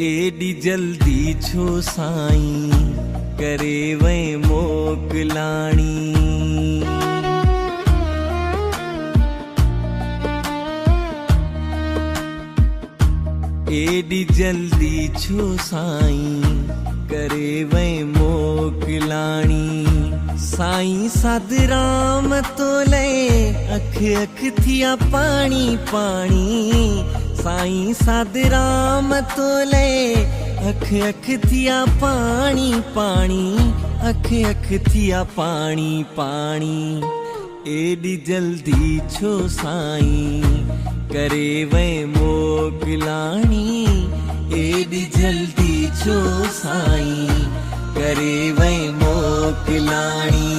एडी जल्दी छो साईं करे वै मोकलाणी। एडी जल्दी छो साईं करे वै मोकलाणी। साईं साधराम तोले अख अख थिया पानी पानी। साईं साधराम तोले अख अख थिया पानी पानी। अख अख थिया पानी पानी। एडी जल्दी छो साईं करे वै मोकलाणी। एडी जल्दी छो साईं करे वै मोकलाणी।